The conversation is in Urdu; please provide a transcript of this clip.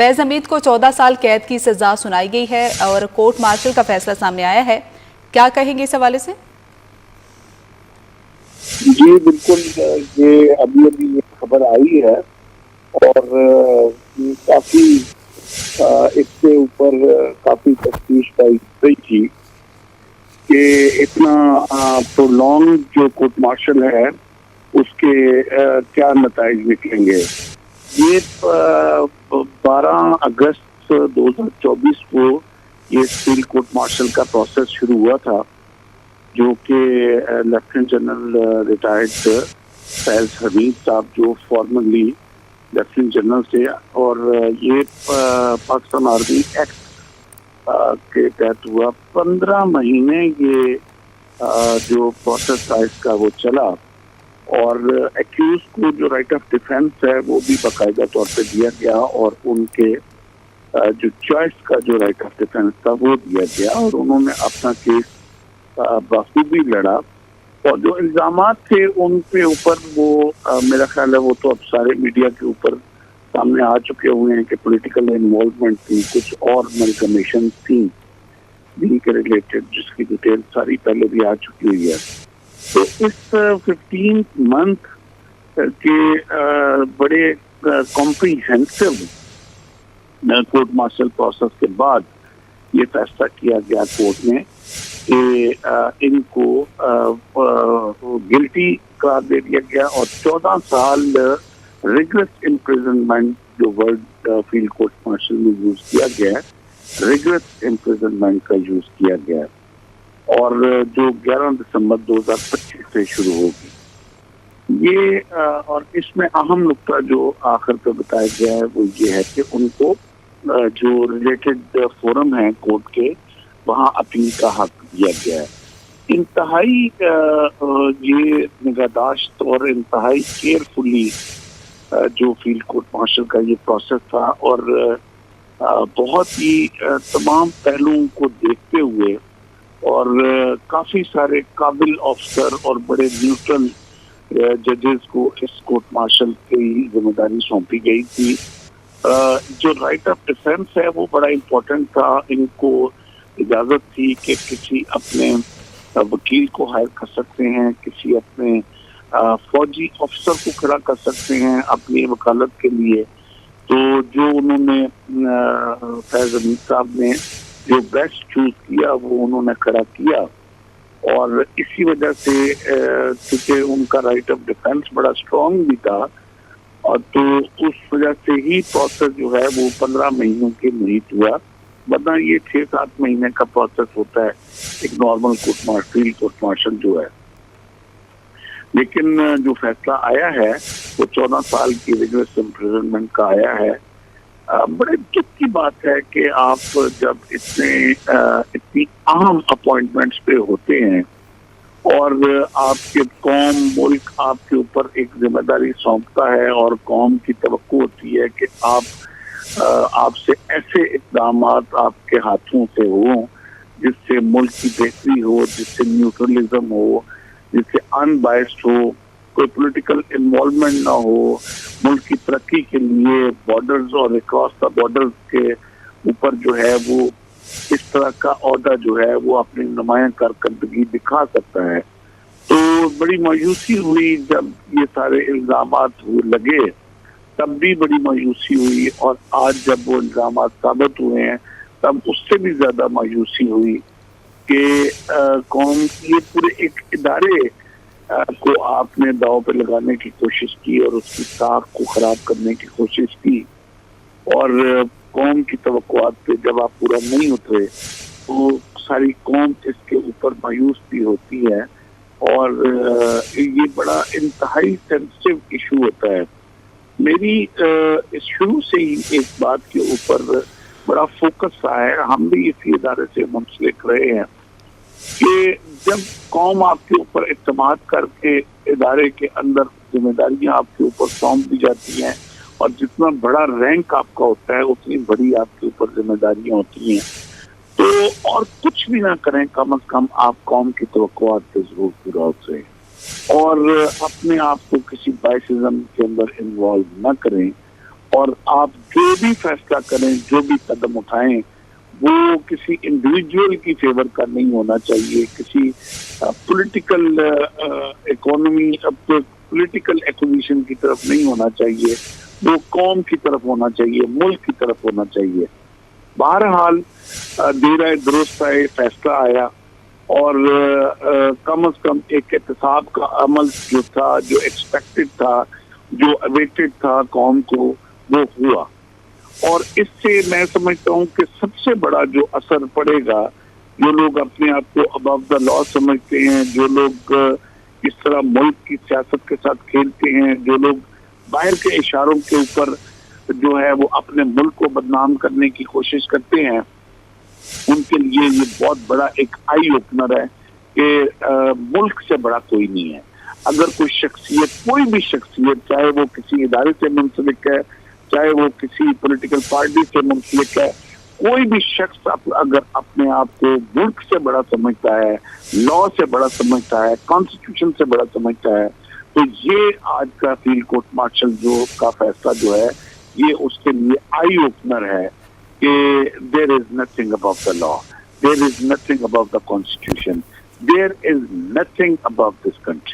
فیض حمید کو 14 سال قید کی سزا سنائی گئی ہے اور کورٹ مارشل کا فیصلہ سامنے آیا ہے، کیا کہیں گے اس حوالے سے؟ جی بالکل، یہ ابھی یہ خبر آئی ہے اور کافی اس کے اوپر کافی تفتیش پائی گئی تھی کہ اتنا پرولونگ جو کورٹ مارشل ہے اس کے کیا نتائج نکلیں گے۔ یہ 12 اگست 2024 کو یہ سپیل کورٹ مارشل کا پروسیس شروع ہوا تھا، جو کہ لیفٹیننٹ جنرل ریٹائرڈ فیض حمید صاحب جو فارمرلی لیفٹیننٹ جنرل تھے، اور یہ پاکستان آرمی ایکٹ کے تحت ہوا۔ 15 مہینے یہ جو پروسیس تھا اس کا وہ چلا، اور ایکیوز کو جو رائٹ آف ڈیفینس ہے وہ بھی باقاعدہ طور پہ دیا گیا، اور ان کے جو چوائس کا جو رائٹ آف ڈیفینس تھا وہ دیا گیا، اور انہوں نے اپنا کیس بخوبی لڑا۔ اور جو الزامات تھے ان کے اوپر وہ میرا خیال ہے وہ تو اب سارے میڈیا کے اوپر سامنے آ چکے ہوئے ہیں کہ پولیٹیکل انوالومنٹ تھی، کچھ اور ملکمیشن تھیں دین کے ریلیٹڈ، جس کی ڈیٹیل ساری پہلے بھی آ چکی ہوئی ہے۔ تو اس 15 منتھ کے بڑے کمپریہنسو کورٹ مارشل پروسیس کے بعد یہ فیصلہ کیا گیا کورٹ میں کہ ان کو گلٹی قرار دے دیا گیا، اور 14 سال ریگریس امپریزنمنٹ جو ورڈ فیلڈ کورٹ مارشل میں یوز کیا گیا ہے، ریگریس امپریزنمنٹ کا یوز کیا گیا ہے، اور جو 11 دسمبر 2025 سے شروع ہوگی۔ یہ اور اس میں اہم نقطہ جو آخر پہ بتایا گیا ہے وہ یہ ہے کہ ان کو جو ریلیٹڈ فورم ہیں کورٹ کے، وہاں اپیل کا حق دیا گیا ہے۔ انتہائی یہ نگہداشت اور انتہائی کیئرفلی جو فیلڈ کورٹ مارشل کا یہ پروسیس تھا، اور بہت ہی تمام پہلوؤں کو دیکھتے ہوئے، اور کافی سارے قابل افسر اور بڑے نیوٹرل ججز کو اس کورٹ مارشل کی ذمہ داری سونپی گئی تھی۔ جو رائٹ آف ڈیفینس ہے وہ بڑا امپورٹنٹ تھا، ان کو اجازت تھی کہ کسی اپنے وکیل کو ہائر کر سکتے ہیں، کسی اپنے فوجی افسر کو کھڑا کر سکتے ہیں اپنی وکالت کے لیے۔ تو جو انہوں نے فیض حمید صاحب نے جو بیسٹ چوز کیا وہ انہوں نے کھڑا کیا، اور اسی وجہ سے کیونکہ ان کا رائٹ آف ڈیفینس بڑا اسٹرانگ بھی تھا، اور تو اس وجہ سے ہی پروسیس جو ہے وہ 15 مہینوں کے محیط ہوا، ورنہ یہ 6-7 مہینے کا پروسیس ہوتا ہے ایک نارمل کورٹ مارشل جو ہے۔ لیکن جو فیصلہ آیا ہے وہ 14 سال کی ریگریس امپریزنمنٹ کا آیا ہے۔ بڑے دکھ کی بات ہے کہ آپ جب اتنی اہم اپوائنٹمنٹس پہ ہوتے ہیں، اور آپ کے قوم ملک آپ کے اوپر ایک ذمہ داری سونپتا ہے، اور قوم کی توقع ہوتی ہے کہ آپ سے ایسے اقدامات آپ کے ہاتھوں سے ہوں جس سے ملک کی بہتری ہو، جس سے نیوٹرلزم ہو، جس سے ان بائسڈ ہو، کوئی پولیٹیکل انوالومنٹ نہ ہو، ملک کی ترقی کے لیے بارڈرز اور اکراس دا بارڈرز کے اوپر جو ہے وہ اس طرح کا عہدہ جو ہے وہ اپنی نمایاں کارکردگی دکھا سکتا ہے۔ تو بڑی مایوسی ہوئی جب یہ سارے الزامات لگے، تب بھی بڑی مایوسی ہوئی، اور آج جب وہ الزامات ثابت ہوئے ہیں تب اس سے بھی زیادہ مایوسی ہوئی کہ قوم یہ پورے ایک ادارے کو آپ نے داؤ پہ لگانے کی کوشش کی، اور اس کی ساکھ کو خراب کرنے کی کوشش کی، اور قوم کی توقعات پہ جب آپ پورا نہیں اترے تو ساری قوم اس کے اوپر مایوس بھی ہوتی ہے، اور یہ بڑا انتہائی سینسٹیو ایشو ہوتا ہے۔ میری اس شروع سے ہی ایک بات کے اوپر بڑا فوکس رہا ہے، ہم بھی اسی ادارے سے منسلک رہے ہیں، کہ جب قوم آپ کے اوپر اعتماد کر کے ادارے کے اندر ذمہ داریاں آپ کے اوپر سونپ دی جاتی ہیں، اور جتنا بڑا رینک آپ کا ہوتا ہے اتنی بڑی آپ کے اوپر ذمہ داریاں ہوتی ہیں، تو اور کچھ بھی نہ کریں، کم از کم آپ قوم کی توقعات پہ ضرور پورا اتریں، اور اپنے آپ کو کسی بائسزم کے اندر انوالو نہ کریں، اور آپ جو بھی فیصلہ کریں, جو بھی قدم اٹھائیں, وہ کسی انڈیویجول کی فیور کا نہیں ہونا چاہیے, کسی پولیٹیکل اکانومی پولیٹیکل ایکوزیشن کی طرف نہیں ہونا چاہیے, وہ قوم کی طرف ہونا چاہیے, ملک کی طرف ہونا چاہیے. بہرحال دیر آئے درست آئے, فیصلہ آیا, اور کم از کم ایک احتساب کا عمل جو تھا, جو ایکسپیکٹڈ تھا, جو اویٹڈ تھا قوم کو, وہ ہوا. اور اس سے میں سمجھتا ہوں کہ سب سے بڑا جو اثر پڑے گا, جو لوگ اپنے آپ کو ابو دا لا سمجھتے ہیں, جو لوگ اس طرح ملک کی سیاست کے ساتھ کھیلتے ہیں, جو لوگ باہر کے اشاروں کے اوپر جو ہے وہ اپنے ملک کو بدنام کرنے کی کوشش کرتے ہیں, ان کے لیے یہ بہت بڑا ایک آئی اوپنر ہے کہ ملک سے بڑا کوئی نہیں ہے. اگر کوئی شخصیت, کوئی بھی شخصیت, چاہے وہ کسی ادارے سے منسلک ہے, چاہے وہ کسی پولیٹیکل پارٹی سے منسلک ہے, کوئی بھی شخص اگر اپنے آپ کو ملک سے بڑا سمجھتا ہے, لا سے بڑا سمجھتا ہے, کانسٹیٹیوشن سے بڑا سمجھتا ہے, تو یہ آج کا فیلڈ کورٹ مارشل جو کا فیصلہ جو ہے, یہ اس کے لیے آئی اوپنر ہے کہ there is nothing above the law, there is nothing above the constitution, there is nothing above this country.